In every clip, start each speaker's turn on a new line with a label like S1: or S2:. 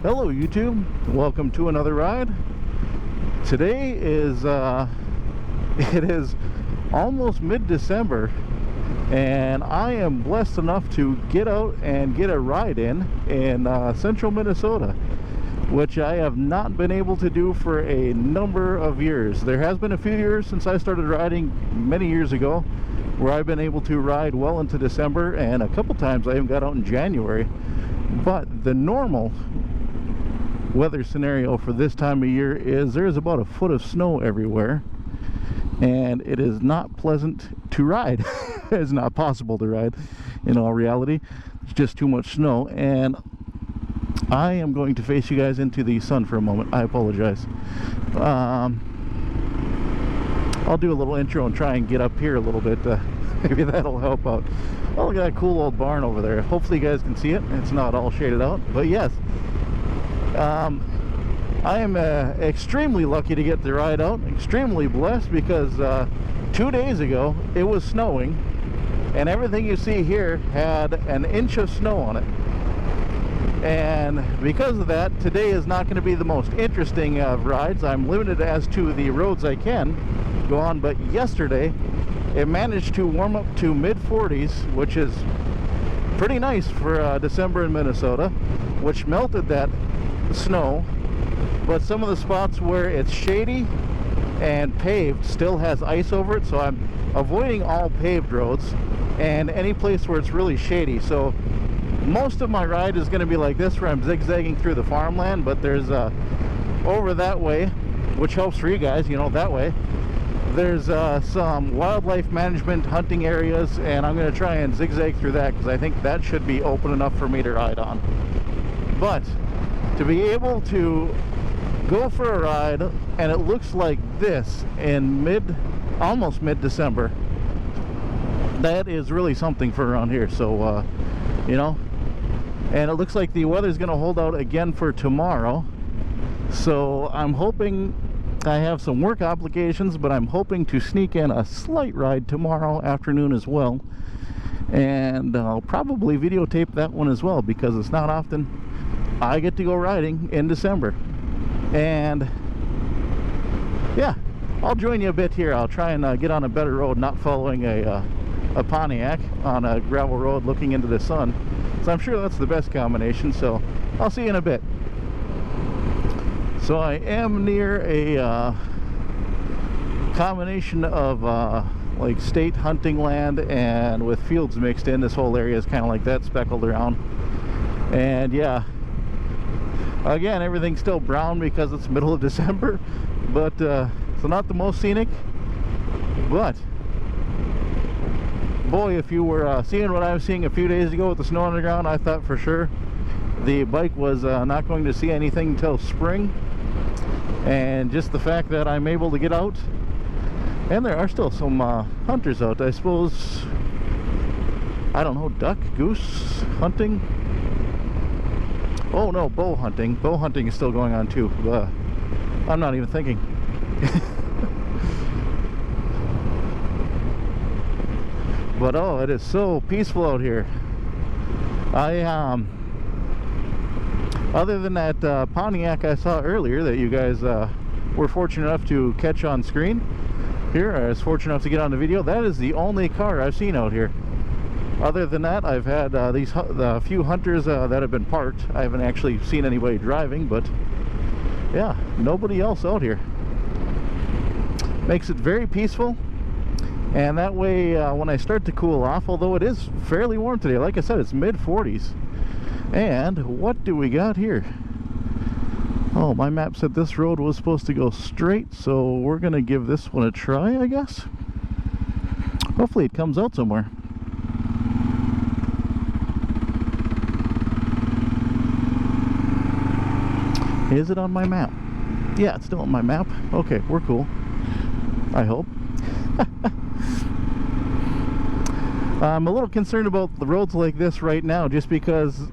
S1: Hello YouTube, welcome to another ride. Today is it is almost mid-December, and I am blessed enough to get out and get a ride in central Minnesota, which I have not been able to do for a number of years. There has been a few years since I started riding many years ago where I've been able to ride well into December, and a couple times I even got out in January. But the normal weather scenario for this time of year is there's about a foot of snow everywhere, and it is not pleasant to ride. It's not possible to ride in all reality. It's just too much snow. And I am going to face you guys into the sun for a moment. I apologize. I'll do a little intro and try and get up here a little bit. Maybe that'll help out. Oh, look at that cool old barn over there. Hopefully you guys can see it. It's not all shaded out, but yes, I am extremely lucky to get the ride out. Extremely blessed because 2 days ago it was snowing, and everything you see here had an inch of snow on it. And because of that, today is not going to be the most interesting of rides. I'm limited as to the roads I can go on, but yesterday it managed to warm up to mid-40s, which is pretty nice for December in Minnesota, which melted that snow. But some of the spots where it's shady and paved still has ice over it, so I'm avoiding all paved roads and any place where it's really shady. So most of my ride is going to be like this, where I'm zigzagging through the farmland, but there's over that way, which helps for you guys, you know, that way there's some wildlife management hunting areas, and I'm going to try and zigzag through that because I think that should be open enough for me to ride on. But to be able to go for a ride, and it looks like this in almost mid-December, that is really something for around here. So you know, and it looks like the weather's going to hold out again for tomorrow, so I'm hoping, I have some work obligations, but I'm hoping to sneak in a slight ride tomorrow afternoon as well, and I'll probably videotape that one as well, because it's not often I get to go riding in December. And yeah, I'll join you a bit here. I'll try and get on a better road, not following a Pontiac on a gravel road looking into the sun. So I'm sure that's the best combination, so I'll see you in a bit. So I am near a combination of like state hunting land and with fields mixed in. This whole area is kind of like that, speckled around. And yeah, again, everything's still brown because it's middle of December, but so not the most scenic. But boy, if you were seeing what I was seeing a few days ago with the snow on the ground, I thought for sure the bike was not going to see anything until spring. And just the fact that I'm able to get out, and there are still some hunters out, I suppose, I don't know, duck, goose hunting. Oh no, bow hunting. Bow hunting is still going on too. I'm not even thinking. But oh, it is so peaceful out here. Other than that Pontiac I saw earlier that you guys were fortunate enough to catch on screen here, I was fortunate enough to get on the video, that is the only car I've seen out here. Other than that, I've had the few hunters that have been parked. I haven't actually seen anybody driving, but yeah, nobody else out here. Makes it very peaceful, and that way when I start to cool off, although it is fairly warm today, like I said, it's mid-40s. And what do we got here? Oh, my map said this road was supposed to go straight, so we're gonna give this one a try, I guess. Hopefully it comes out somewhere. Is it on my map? Yeah, it's still on my map. Okay, we're cool, I hope. I'm a little concerned about the roads like this right now, just because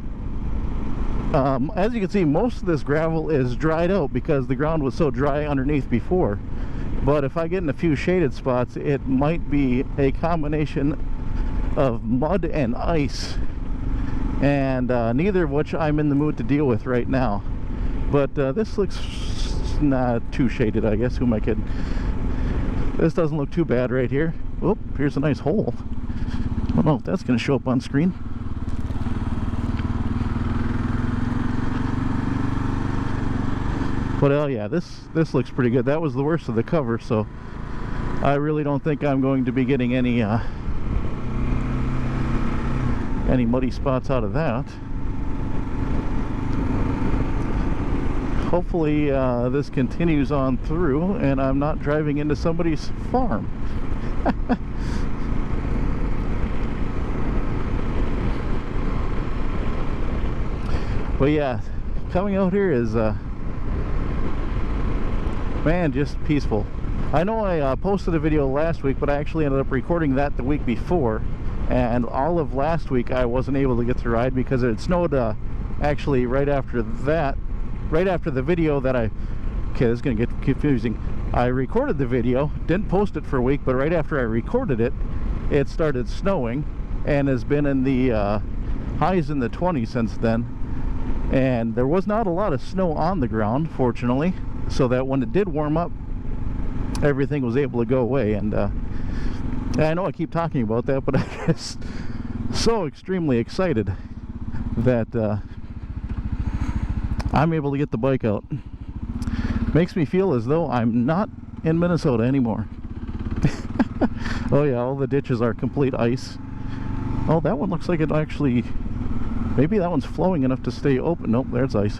S1: as you can see, most of this gravel is dried out because the ground was so dry underneath before. But if I get in a few shaded spots, it might be a combination of mud and ice, and neither of which I'm in the mood to deal with right now. But this looks not too shaded, I guess. Who am I kidding? This doesn't look too bad right here. Oh, here's a nice hole. I don't know if that's going to show up on screen. But yeah, this looks pretty good. That was the worst of the cover, so I really don't think I'm going to be getting any muddy spots out of that. Hopefully this continues on through and I'm not driving into somebody's farm. But yeah, coming out here is man, just peaceful. I know I posted a video last week, but I actually ended up recording that the week before, and all of last week I wasn't able to get to ride because it snowed actually right after that, right after the video that okay, this is gonna get confusing. I recorded the video, didn't post it for a week, but right after I recorded it, it started snowing and has been in the highs in the 20s since then. And there was not a lot of snow on the ground, fortunately, so that when it did warm up, everything was able to go away. And I know I keep talking about that, but I'm just so extremely excited that I'm able to get the bike out. Makes me feel as though I'm not in Minnesota anymore. Oh yeah, all the ditches are complete ice. Oh, that one looks like it actually, maybe that one's flowing enough to stay open. Nope, there's ice.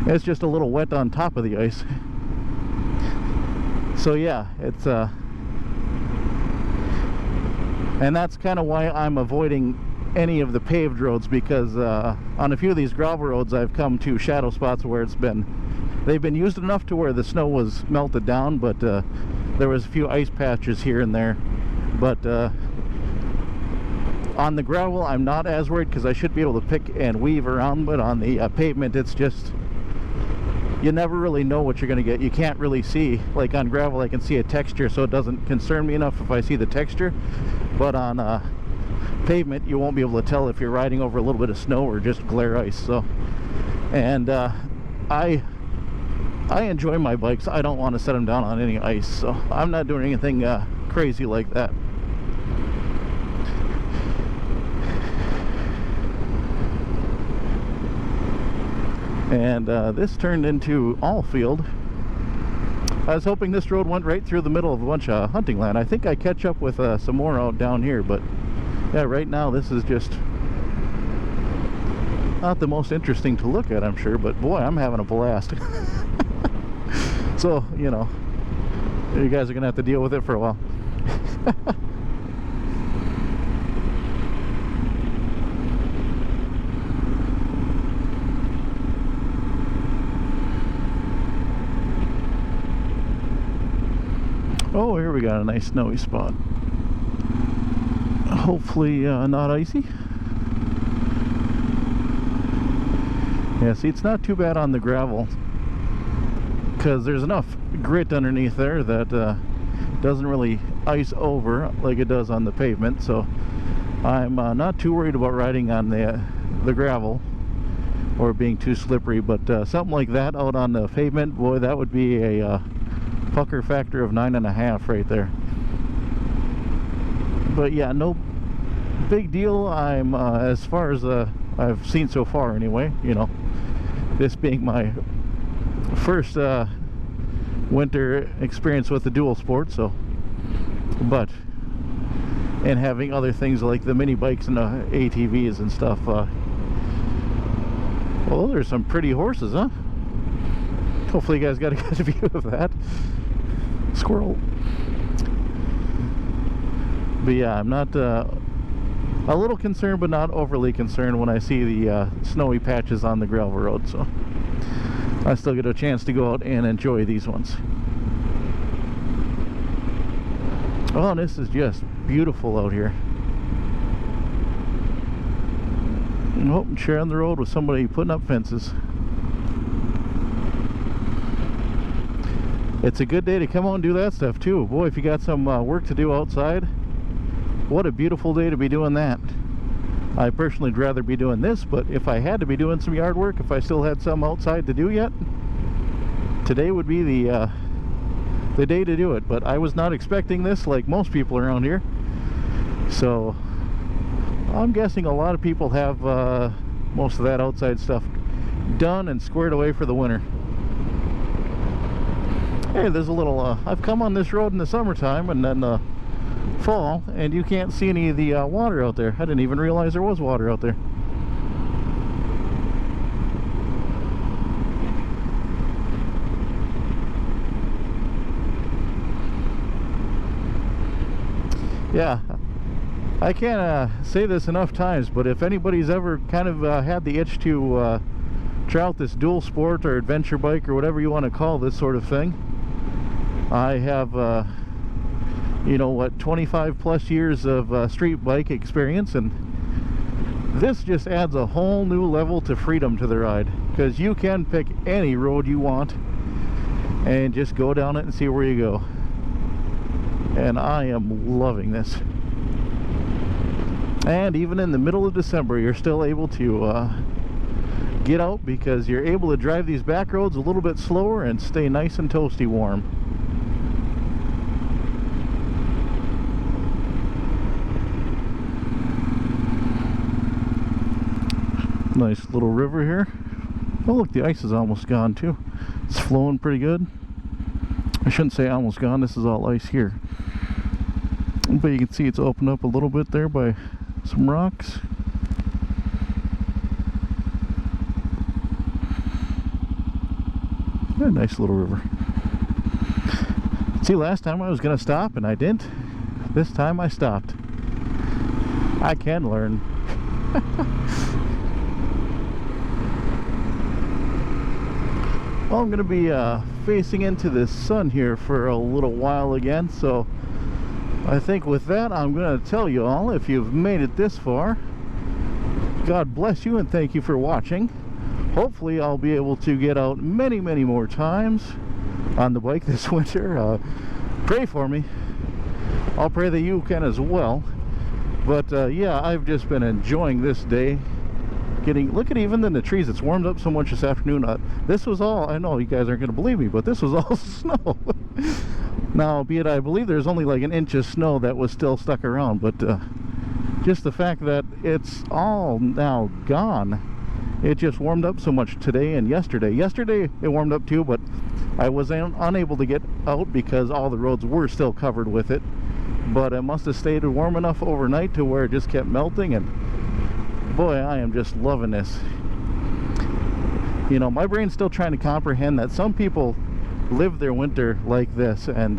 S1: It's just a little wet on top of the ice. So yeah, it's and that's kind of why I'm avoiding any of the paved roads, because on a few of these gravel roads I've come to shadow spots where they've been used enough to where the snow was melted down, but there was a few ice patches here and there. But on the gravel I'm not as worried because I should be able to pick and weave around, but on the pavement it's just, you never really know what you're going to get. You can't really see. Like on gravel I can see a texture, so it doesn't concern me enough if I see the texture, but on pavement you won't be able to tell if you're riding over a little bit of snow or just glare ice. So, and I enjoy my bikes. I don't want to set them down on any ice, so I'm not doing anything crazy like that. And this turned into all field. I was hoping this road went right through the middle of a bunch of hunting land. I think I catch up with some more out down here, but yeah, right now this is just not the most interesting to look at, I'm sure, but boy, I'm having a blast. So, you know, you guys are gonna have to deal with it for a while. Oh, here we got a nice snowy spot. Hopefully not icy. Yeah, see, it's not too bad on the gravel because there's enough grit underneath there that doesn't really ice over like it does on the pavement. So I'm not too worried about riding on the gravel or being too slippery, but something like that out on the pavement, boy, that would be a pucker factor of 9.5 right there. But yeah, no big deal. I'm as far as I've seen so far anyway, you know, this being my first winter experience with the dual sport, so, but and having other things like the mini bikes and the ATVs and stuff, well, those are some pretty horses, huh? Hopefully you guys got a good view of that. Squirrel. But yeah, I'm not a little concerned, but not overly concerned when I see the snowy patches on the gravel road. So I still get a chance to go out and enjoy these ones. Oh, this is just beautiful out here. Oh, I'm sharing the road with somebody putting up fences. It's a good day to come out and do that stuff too. Boy, if you got some work to do outside, what a beautiful day to be doing that. I personally would rather be doing this, but if I had to be doing some yard work, if I still had some outside to do yet, today would be the day to do it. But I was not expecting this, like most people around here. So I'm guessing a lot of people have most of that outside stuff done and squared away for the winter. Hey, there's a little I've come on this road in the summertime and then fall, and you can't see any of the water out there. I didn't even realize there was water out there. Yeah, I can't say this enough times, but if anybody's ever kind of had the itch to try out this dual sport or adventure bike or whatever you want to call this sort of thing, I have you know what, 25 plus years of street bike experience, and this just adds a whole new level to freedom to the ride, because you can pick any road you want and just go down it and see where you go. And I am loving this. And even in the middle of December, you're still able to get out, because you're able to drive these back roads a little bit slower and stay nice and toasty warm. Nice little river here. Oh look, the ice is almost gone too. It's flowing pretty good. I shouldn't say almost gone, this is all ice here. But you can see it's opened up a little bit there by some rocks. Yeah, nice little river. See, last time I was going to stop and I didn't. This time I stopped. I can learn. Well, I'm going to be facing into the sun here for a little while again, so I think with that I'm going to tell you all, if you've made it this far, God bless you and thank you for watching. Hopefully I'll be able to get out many more times on the bike this winter. Pray for me. I'll pray that you can as well. But yeah, I've just been enjoying this day. Look at, even in the trees, it's warmed up so much this afternoon. This was all, I know you guys aren't going to believe me, but this was all snow. Now, be it, I believe there's only like an inch of snow that was still stuck around, but just the fact that it's all now gone, it just warmed up so much today and yesterday. Yesterday it warmed up too, but I was unable to get out because all the roads were still covered with it. But it must have stayed warm enough overnight to where it just kept melting, and boy, I am just loving this. You know, my brain's still trying to comprehend that some people live their winter like this, and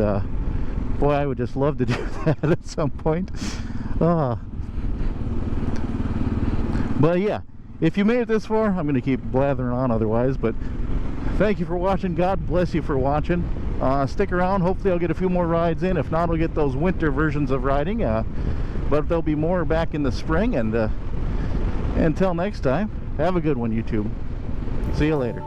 S1: boy, I would just love to do that at some point. But yeah, if you made it this far, I'm going to keep blathering on otherwise, but thank you for watching. God bless you for watching. Stick around. Hopefully I'll get a few more rides in. If not, I'll get those winter versions of riding, but there'll be more back in the spring. And until next time, have a good one, YouTube. See you later.